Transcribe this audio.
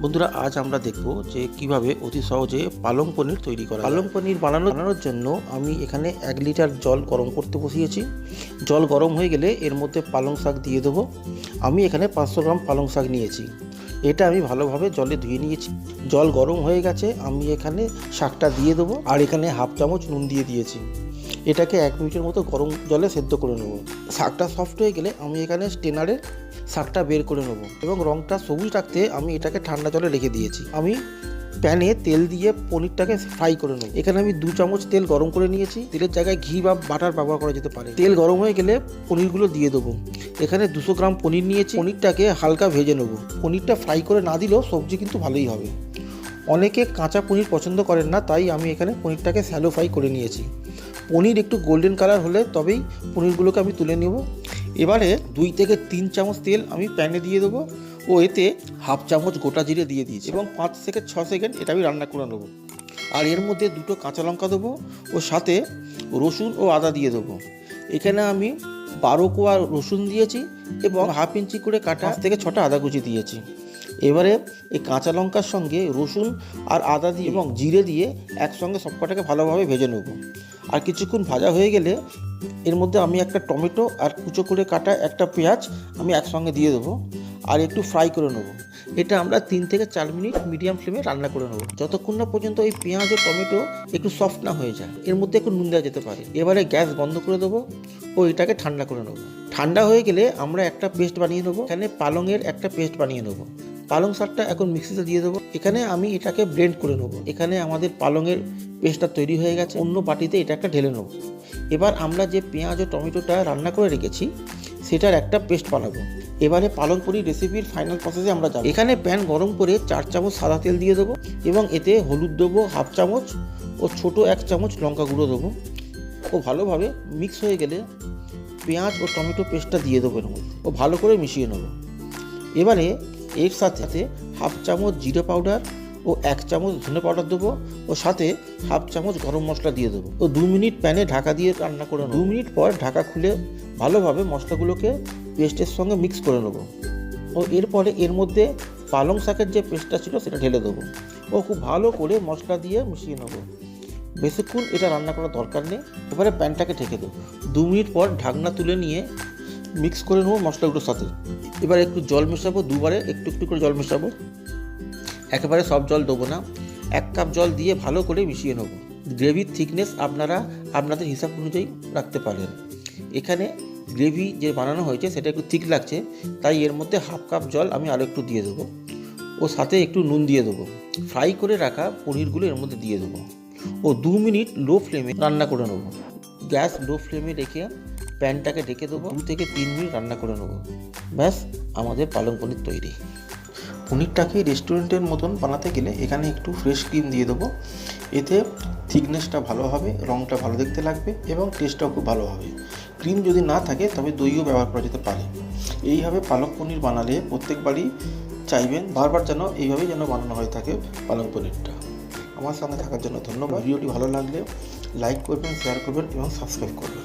বন্ধুরা, আজ আমরা দেখব যে কিভাবে অতি সহজে পালং পনির তৈরি করা। পালং পনির বানানোর জন্য আমি এখানে 1 লিটার জল গরম করতে বসিয়েছি। জল গরম হয়ে গেলে এর মধ্যে পালং শাক দিয়ে দেবো। আমি এখানে 500 গ্রাম পালং শাক নিয়েছি। এটা আমি ভালোভাবে জলে ধুয়ে নিয়েছি। জল গরম হয়ে গেছে, আমি এখানে শাকটা দিয়ে দেবো আর এখানে হাফ চামচ নুন দিয়ে দিয়েছি। এটাকে 1 মিনিটের মতো গরম জলে সেদ্ধ করে নেব। শাকটা সফট হয়ে গেলে আমি এখানে স্টেনারে শাকটা বের করে নেব এবং রঙটা সবুজ রাখতে আমি এটাকে ঠান্ডা জলে রেখে দিয়েছি। আমি প্যানে তেল দিয়ে পনিরটাকে ফ্রাই করে নেব। এখানে আমি 2 চামচ তেল গরম করে নিয়েছি। তেলের জায়গায় ঘি বা বাটার ব্যবহার করা যেতে পারে। তেল গরম হয়ে গেলে পনিরগুলো দিয়ে দেবো। এখানে 200 গ্রাম পনির নিয়েছি। পনিরটাকে হালকা ভেজে নেব। পনিরটা ফ্রাই করে না দিলেও সবজি কিন্তু ভালোই হবে। অনেকে কাঁচা পনির পছন্দ করেন না, তাই আমি এখানে পনিরটাকে শ্যালো ফ্রাই করে নিয়েছি। পনির একটু গোল্ডেন কালার হলে তবেই পনিরগুলোকে আমি তুলে নেব। এবারে 2 থেকে 3 চামচ তেল আমি প্যানে দিয়ে দেবো ও এতে হাফ চামচ গোটা জিরে দিয়ে দিয়েছি এবং 5 থেকে 6 সেকেন্ড এটা আমি রান্না করে নেবো। আর এর মধ্যে 2টো কাঁচা লঙ্কা দেবো ও সাথে রসুন ও আদা দিয়ে দেবো। এখানে আমি 12 কোয়া রসুন দিয়েছি এবং হাফ ইঞ্চি করে কাটা 5 থেকে 6টা আদা কুচি দিয়েছি। এবারে এই কাঁচা লঙ্কার সঙ্গে রসুন আর আদা দিয়ে এবং জিরে দিয়ে একসঙ্গে সবকটাকে ভালোভাবে ভেজে নেব। আর কিছুক্ষণ ভাজা হয়ে গেলে এর মধ্যে আমি একটা টমেটো আর কুচো করে কাটা একটা পেঁয়াজ আমি একসঙ্গে দিয়ে দেবো আর একটু ফ্রাই করে নেব। এটা আমরা 3 থেকে 4 মিনিট মিডিয়াম ফ্লেমে রান্না করে নেব, যতক্ষণ না পর্যন্ত এই পেঁয়াজ ও টমেটো একটু সফট না হয়ে যায়। এর মধ্যে একটু নুন দেওয়া যেতে পারে। এবারে গ্যাস বন্ধ করে দেবো ও এটাকে ঠান্ডা করে নেব। ঠান্ডা হয়ে গেলে আমরা একটা পেস্ট বানিয়ে নেবো। এখানে পালংয়ের একটা পেস্ট বানিয়ে নেবো। পালং শাকটা এখন মিক্সিতে দিয়ে দেবো। এখানে আমি এটাকে ব্লেন্ড করে নেবো। এখানে আমাদের পালংয়ের পেস্টটা তৈরি হয়ে গেছে। অন্য বাটিতে এটা একটা ঢেলে নেবো। এবার আমরা যে পেঁয়াজ ও টমেটোটা রান্না করে রেখেছি সেটার একটা পেস্ট বানাবো। এবারে পালং পনির রেসিপির ফাইনাল প্রসেসে আমরা যাব। এখানে প্যান গরম করে 4 চামচ সাদা তেল দিয়ে দেবো এবং এতে হলুদ দেবো হাফ চামচ ও ছোটো 1 চামচ লঙ্কা গুঁড়ো দেবো ও ভালোভাবে মিক্স হয়ে গেলে পেঁয়াজ ও টমেটো পেস্টটা দিয়ে দেবো এর মধ্যে ও ভালো করে মিশিয়ে নেবো। এবারে এর সাথে হাফ চামচ জিরে পাউডার ও 1 চামচ ধনে পাউডার দেবো ও সাথে হাফ চামচ গরম মশলা দিয়ে দেবো ও 2 মিনিট প্যানে ঢাকা দিয়ে রান্না করে নেব। 2 মিনিট পর ঢাকা খুলে ভালোভাবে মশলাগুলোকে পেস্টের সঙ্গে মিক্স করে নেব ও এরপরে এর মধ্যে পালং শাকের যে পেস্টটা ছিল সেটা ঢেলে দেবো ও খুব ভালো করে মশলা দিয়ে মিশিয়ে নেব। বেশিক্ষণ এটা রান্না করার দরকার নেই। এবারে প্যানটাকে ঢেকে দেবো। 2 মিনিট পর ঢাকনা তুলে নিয়ে মিক্স করে নেবো মশলাগুলোর সাথে। এবার একটু জল মেশাবো, দুবারে একটু একটু করে জল মেশাবো, একেবারে সব জল দেবো না। 1 কাপ জল দিয়ে ভালো করে মিশিয়ে নেব। গ্রেভির থিকনেস আপনারা আপনাদের হিসাব অনুযায়ী রাখতে পারেন। এখানে গ্রেভি যে বানানো হয়েছে সেটা একটু থিক লাগছে, তাই এর মধ্যে হাফ কাপ জল আমি আরও একটু দিয়ে দেবো ও সাথে একটু নুন দিয়ে দেবো। ফ্রাই করে রাখা পনিরগুলো এর মধ্যে দিয়ে দেবো ও 2 মিনিট লো ফ্লেমে রান্না করে নেব। গ্যাস লো ফ্লেমে রেখে প্যানটাকে ঢেকে দেবো। 2 থেকে 3 মিনিট রান্না করে নেব। ব্যাস, আমাদের পালং পনির তৈরি। পনিরটাকে রেস্টুরেন্টের মতন বানাতে গেলে এখানে একটু ফ্রেশ ক্রিম দিয়ে দেবো। এতে থিকনেসটা ভালো হবে, রঙটা ভালো দেখতে লাগবে এবং টেস্টটাও খুব ভালো হবে। ক্রিম যদি না থাকে তবে দইও ব্যবহার করা যেতে পারে। এইভাবে পালক পনির বানালে প্রত্যেকবারই চাইবেন বারবার যেন এইভাবেই যেন বানানো হয়ে থাকে পালং পনিরটা। আমার সঙ্গে থাকার জন্য ধন্যবাদ। ভিডিওটি ভালো লাগলে লাইক করবেন, শেয়ার করবেন এবং সাবস্ক্রাইব করবেন।